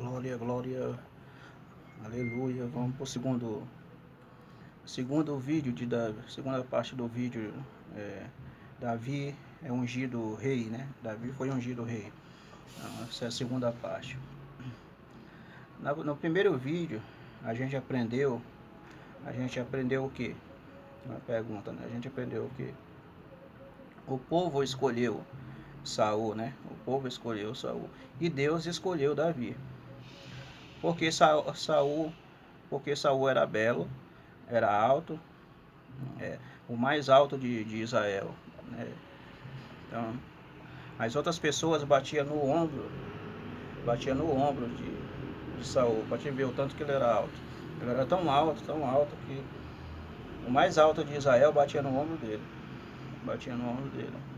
Glória, glória, aleluia. Vamos para o segundo vídeo segunda parte do vídeo. Davi é ungido rei, né? Davi foi ungido rei. Então, essa é a segunda parte. No primeiro vídeo a gente aprendeu o que? Uma pergunta, né? A gente aprendeu o que? O povo escolheu Saul, né? O povo escolheu Saul e Deus escolheu Davi. Porque Saul era belo, era alto, o mais alto de Israel, né? Então, as outras pessoas batiam no ombro de Saul, para te ver o tanto que ele era alto. Ele era tão alto que o mais alto de Israel batia no ombro dele.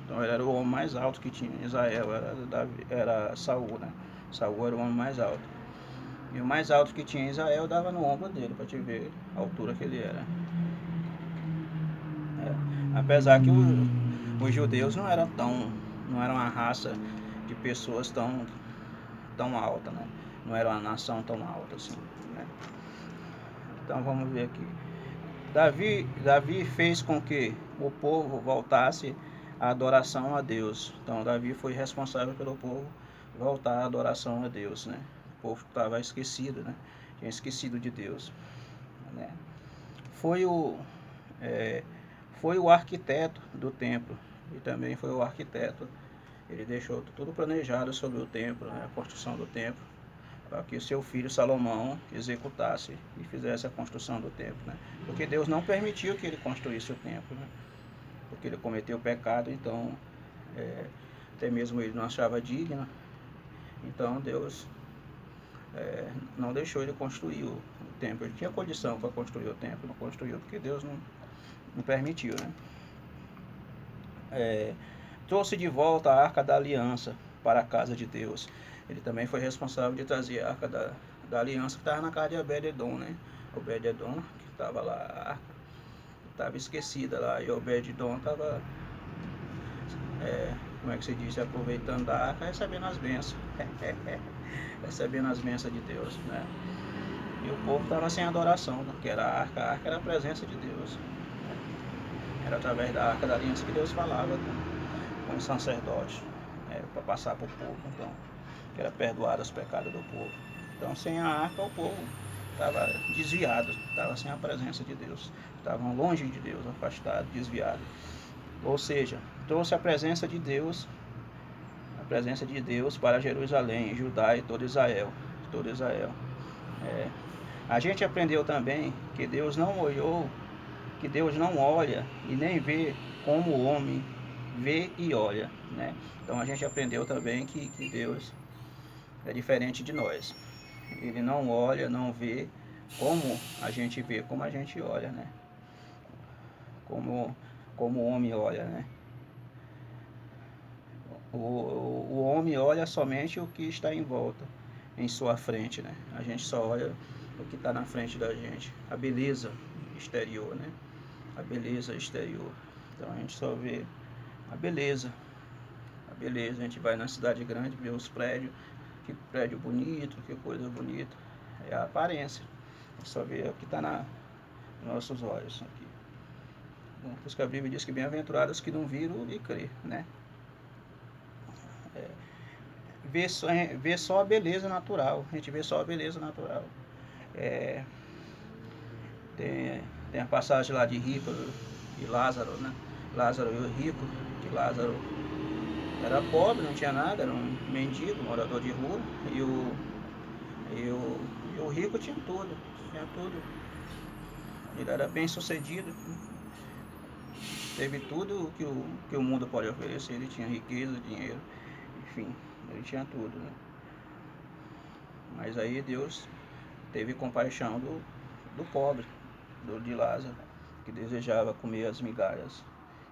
Então ele era o homem mais alto que tinha em Israel, era Saul, né? Saul era o homem mais alto. E o mais alto que tinha em Israel dava no ombro dele, para te ver a altura que ele era. Apesar que os judeus não eram uma raça de pessoas tão alta, né? Não era uma nação tão alta assim, né? Então vamos ver aqui. Davi fez com que o povo voltasse à adoração a Deus. Então Davi foi responsável pelo povo voltar à adoração a Deus, né? O povo estava esquecido, né? Tinha esquecido de Deus, né? Foi o arquiteto do templo e também foi o arquiteto. Ele deixou tudo planejado sobre o templo, né? A construção do templo, para que seu filho Salomão executasse e fizesse a construção do templo, né? Porque Deus não permitiu que ele construísse o templo, né? Porque ele cometeu pecado, então até mesmo ele não achava digno. Então Deus não deixou ele construir o templo. Ele tinha condição para construir o templo, não construiu porque Deus não permitiu, né? Trouxe de volta a Arca da Aliança para a casa de Deus. Ele também foi responsável de trazer a Arca da Aliança, que estava na casa de Obed-Edom, né? Obed-Edom, que estava lá, a arca estava esquecida lá, e Obed-Edom estava, como é que se diz, aproveitando da arca, recebendo as bênçãos. Recebendo as bênçãos de Deus, né? E o povo estava sem adoração, porque a arca era a presença de Deus. Era através da Arca da Aliança que Deus falava com os sacerdotes, para passar para o povo, então, que era perdoado os pecados do povo. Então, sem a arca, o povo estava desviado, estava sem a presença de Deus, estavam longe de Deus, afastados, desviados. Ou seja, trouxe a presença de Deus para Jerusalém, Judá e todo Israel. A gente aprendeu também que Deus não olha e nem vê como o homem vê e olha, né? Então a gente aprendeu também que Deus é diferente de nós. Ele não olha, não vê como a gente vê, como a gente olha, né? Como o homem olha, né? O homem olha somente o que está em volta, em sua frente, né? A gente só olha o que está na frente da gente, a beleza exterior, né? A beleza exterior. Então a gente só vê a beleza. A gente vai na cidade grande, vê os prédios, que prédio bonito, que coisa bonita. É a aparência. A gente só vê o que está nos nossos olhos aqui. Bom, por isso que a Bíblia diz que bem-aventurados que não viram e crê, né? Vê só a beleza natural. A gente vê só a beleza natural. Tem a passagem lá de rico e Lázaro, né? Lázaro e o rico, que Lázaro era pobre, não tinha nada, era um mendigo, morador de rua, e o rico tinha tudo. Ele era bem sucedido, teve tudo que o mundo pode oferecer. Ele tinha riqueza, dinheiro, enfim, ele tinha tudo, né? Mas aí Deus teve compaixão do pobre, de Lázaro, que desejava comer as migalhas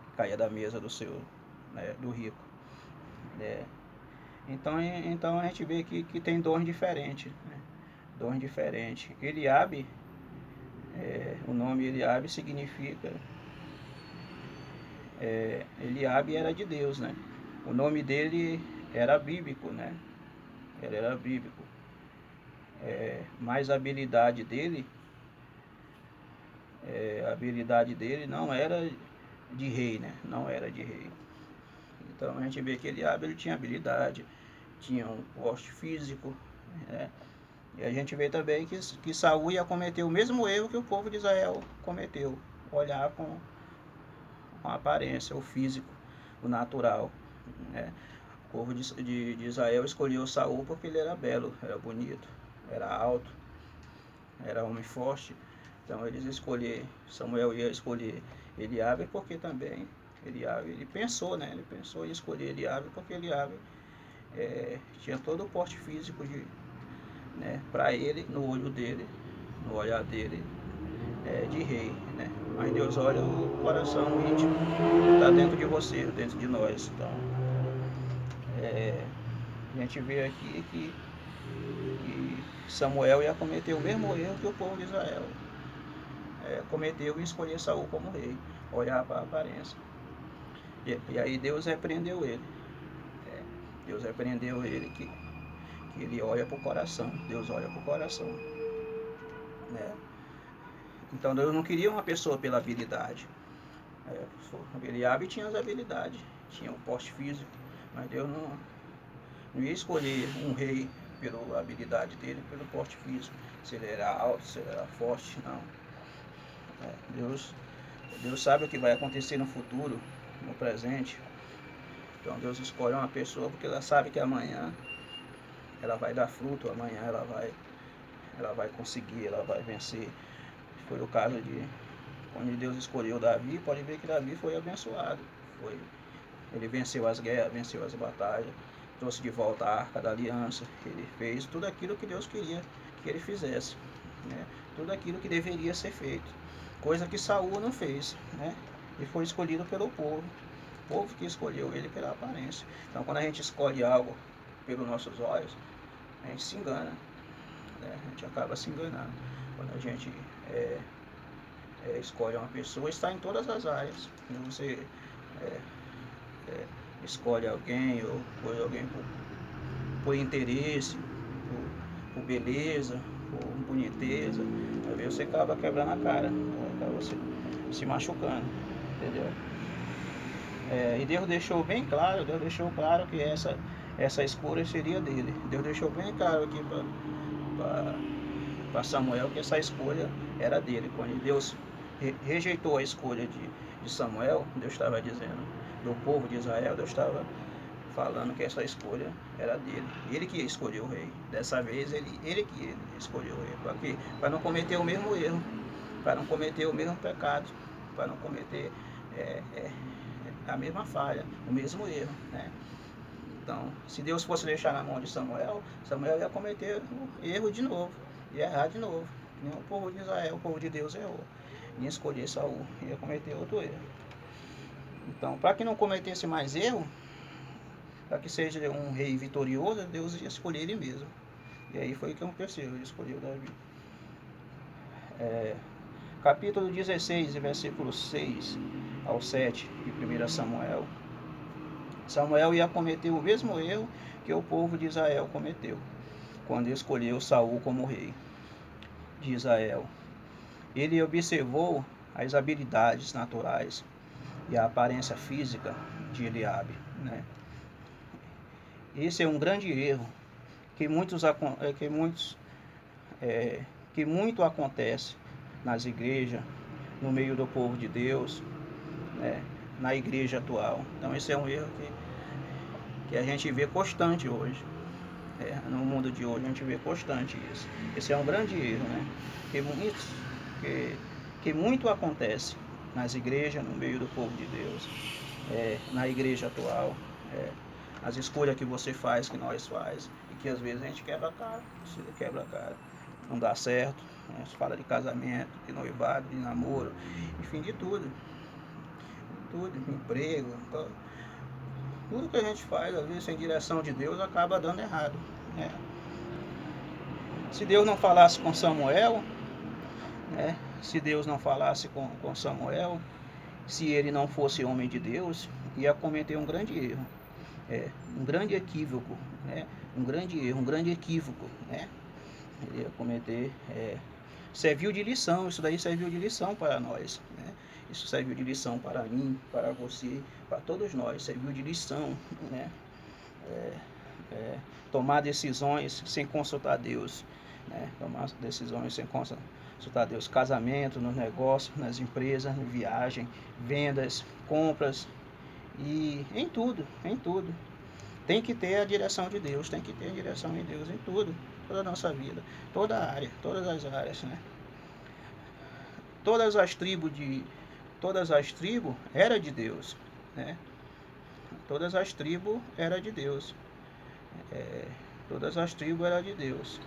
que caía da mesa do rico, né? Então a gente vê que tem dons diferentes, né? Dons diferentes. Eliabe, o nome Eliabe significa, Eliabe era de Deus, né? O nome dele era bíblico, né? Ele era bíblico. mas a habilidade dele não era de rei, né? Não era de rei. Então a gente vê que Eliabe ele tinha habilidade, tinha um porte físico, né? E a gente vê também que Saul ia cometer o mesmo erro que o povo de Israel cometeu, olhar com a aparência, o físico, o natural, né? O povo de Israel escolheu Saul porque ele era belo, era bonito, era alto, era homem forte. Então Samuel ia escolher Eliabe porque também Eliabe, ele pensou, né? Ele pensou em escolher Eliabe porque Eliabe tinha todo o porte físico né, para ele, no olho dele, no olhar dele, de rei, né? Mas Deus olha o coração íntimo, está dentro de você, dentro de nós. Então, a gente vê aqui que Samuel ia cometer o mesmo erro que o povo de Israel cometeu e escolher Saul como rei, olhar para a aparência. E aí Deus repreendeu ele. Deus repreendeu ele que ele olha para o coração. Deus olha para o coração, né? Então Deus não queria uma pessoa pela habilidade. Eliabe tinha as habilidades, tinha o porte físico, mas Deus não ia escolher um rei pela habilidade dele, pelo porte físico, se ele era alto, se ele era forte, não. Deus sabe o que vai acontecer no futuro, no presente. Então Deus escolhe uma pessoa porque ela sabe que amanhã ela vai dar fruto, amanhã ela vai conseguir, ela vai vencer. Foi o caso de quando Deus escolheu Davi, pode ver que Davi foi abençoado. Ele venceu as guerras, venceu as batalhas, trouxe de volta a Arca da Aliança. Ele fez tudo aquilo que Deus queria que ele fizesse, né? Tudo aquilo que deveria ser feito, coisa que Saul não fez, né? Ele foi escolhido pelo povo, o povo que escolheu ele pela aparência. Então quando a gente escolhe algo pelos nossos olhos, a gente se engana, né? A gente acaba se enganando. Quando a gente escolhe uma pessoa, está em todas as áreas. Quando você escolhe alguém ou escolhe alguém por interesse, por beleza, por boniteza, às vezes você acaba quebrando a cara, acaba se machucando, entendeu? E Deus deixou bem claro, que essa escolha seria dele. Deus deixou bem claro aqui para Samuel que essa escolha era dele. Quando Deus rejeitou a escolha de Samuel, Deus estava dizendo, do povo de Israel, Deus estava falando que essa escolha era dele. Ele que escolheu o rei. Dessa vez ele que escolheu o rei. Para não cometer o mesmo erro, para não cometer o mesmo pecado, para não cometer a mesma falha, o mesmo erro, né? Então, se Deus fosse deixar na mão de Samuel, Samuel ia cometer o erro de novo, ia errar de novo. Nem o povo de Israel, o povo de Deus errou. Ia escolher Saul, ia cometer outro erro. Então, para que não cometesse mais erro, para que seja um rei vitorioso, Deus ia escolher ele mesmo. E aí foi o que aconteceu, ele escolheu Davi. Capítulo 16, versículo 6 ao 7 de 1 Samuel. Samuel ia cometer o mesmo erro que o povo de Israel cometeu, quando escolheu Saul como rei de Israel. Ele observou as habilidades naturais e a aparência física de Eliabe, né? Esse é um grande erro que muito acontece nas igrejas, no meio do povo de Deus, né? Na igreja atual. Então esse é um erro que a gente vê constante hoje. No mundo de hoje a gente vê constante isso. Esse é um grande erro, né? Que muito acontece nas igrejas, no meio do povo de Deus, na igreja atual, as escolhas que você faz, que nós faz, e que às vezes a gente quebra a cara, não dá certo, né? Se fala de casamento, de noivado, de namoro, enfim, de tudo, emprego, tudo que a gente faz, às vezes sem direção de Deus, acaba dando errado, né? Se Deus não falasse com Samuel, né? Se Deus não falasse com Samuel, se ele não fosse homem de Deus, ia cometer um grande erro, um grande equívoco, né? Um grande erro, um grande equívoco, né? Ele ia cometer, serviu de lição, isso daí serviu de lição para nós, né? Isso serviu de lição para mim, para você, para todos nós, serviu de lição, né? É, tomar decisões sem consultar Deus, né? Tomar decisões sem consultar Deus, casamento, nos negócios, nas empresas, em viagem, vendas, compras e em tudo, em tudo. Tem que ter a direção de Deus, tem que ter a direção de Deus em tudo, toda a nossa vida, toda a área, todas as áreas, né? Todas as tribos era de Deus, né? Todas as tribos era de Deus. Todas as tribos eram de Deus.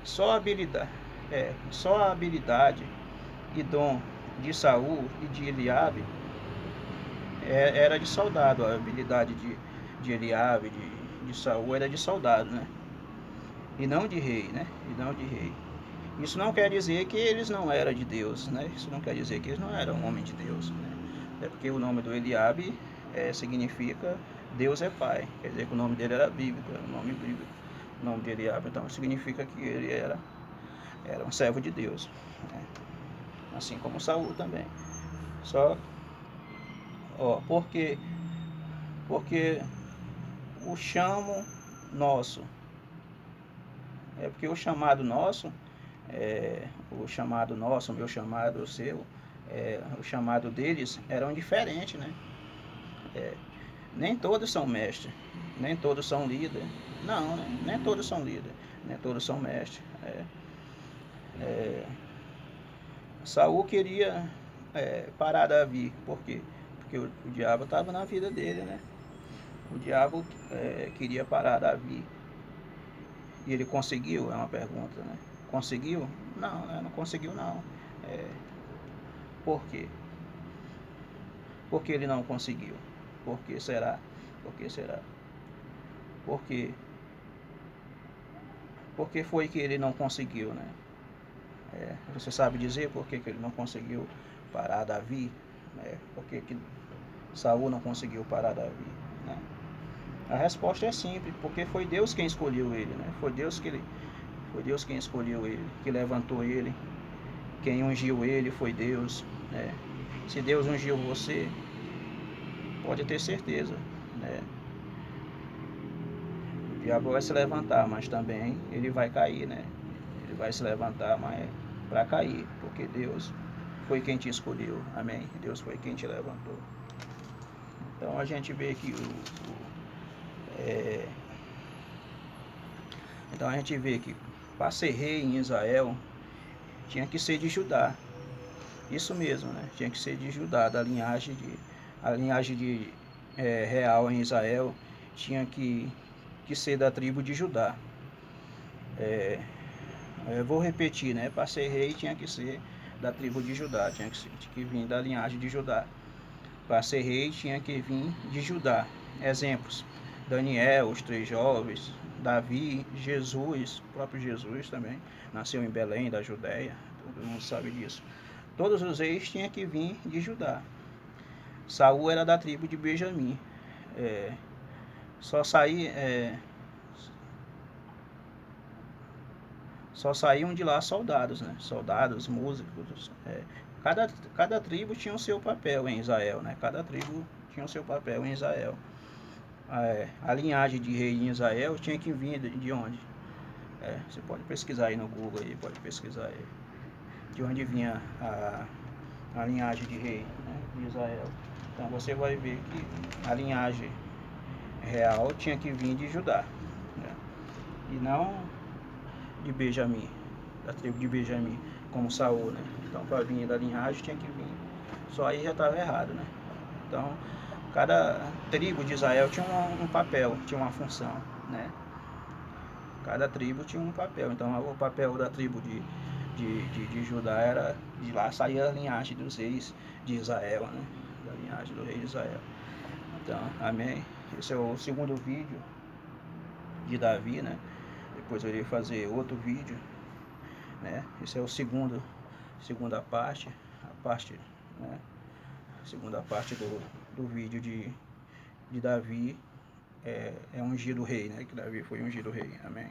Só a habilidade e dom de Saul e de Eliabe era de soldado. A habilidade de Eliabe, de Saul era de soldado, né? E não de rei, né? E não de rei. Isso não quer dizer que eles não eram de Deus, né? Isso não quer dizer que eles não eram homem de Deus, né? É porque o nome do Eliabe significa Deus é Pai. Quer dizer que o nome dele era bíblico, era um nome bíblico. O nome de Eliabe, então, significa que ele era um servo de Deus, né? Assim como Saul também. Só, porque o chamo nosso, porque o chamado nosso, o meu chamado, o seu, o chamado deles eram diferentes, né? Nem todos são mestres, nem todos são líderes, não, né? Nem todos são líderes, nem todos são mestres. Saul queria parar Davi, por quê? Porque o diabo estava na vida dele, né? O diabo queria parar Davi. E ele conseguiu? É uma pergunta, né? Conseguiu? Não, né? Não conseguiu não. Por quê? Por que ele não conseguiu? Por que será? Por que será? Por quê? Por que foi que ele não conseguiu, né? Você sabe dizer por que ele não conseguiu parar Davi? Por que Saul não conseguiu parar Davi, né? A resposta é simples, porque foi Deus quem escolheu ele, né? Foi Deus quem escolheu ele, que levantou ele, quem ungiu ele foi Deus, né? Se Deus ungiu você, pode ter certeza, né? O diabo vai se levantar, mas também ele vai cair, né? Ele vai se levantar, mas para cair, porque Deus foi quem te escolheu, amém? Deus foi quem te levantou. Então a gente vê que para ser rei em Israel tinha que ser de Judá. Isso mesmo, né? Tinha que ser de Judá, a linhagem de real em Israel tinha que ser da tribo de Judá. Eu vou repetir, né? Para ser rei tinha que ser da tribo de Judá, tinha que vir da linhagem de Judá. Para ser rei tinha que vir de Judá. Exemplos: Daniel, os 3 jovens, Davi, Jesus, o próprio Jesus também nasceu em Belém, da Judéia, todo mundo sabe disso. Todos os reis tinham que vir de Judá. Saul era da tribo de Benjamim. Só saíam de lá soldados, né? Soldados, músicos. Cada tribo tinha o seu papel em Israel, né? Cada tribo tinha o seu papel em Israel. A linhagem de rei em Israel tinha que vir de onde? Você pode pesquisar aí no Google, aí, pode pesquisar aí. De onde vinha a linhagem de rei, né, de Israel. Então você vai ver que a linhagem real tinha que vir de Judá, né? E não de Benjamim, da tribo de Benjamim, como Saul, né? Então para vir da linhagem tinha que vir. Só aí já estava errado, né? Então cada tribo de Israel tinha um papel, tinha uma função, né? Cada tribo tinha um papel. Então o papel da tribo de Judá era, de lá saía a linhagem dos reis de Israel, né? Da linhagem do rei de Israel. Então, amém. Esse é o segundo vídeo de Davi, né? Depois eu irei fazer outro vídeo, né? Esse é o segunda parte, né? Segunda parte do vídeo de Davi, ungido rei, né? Que Davi foi ungido rei, amém.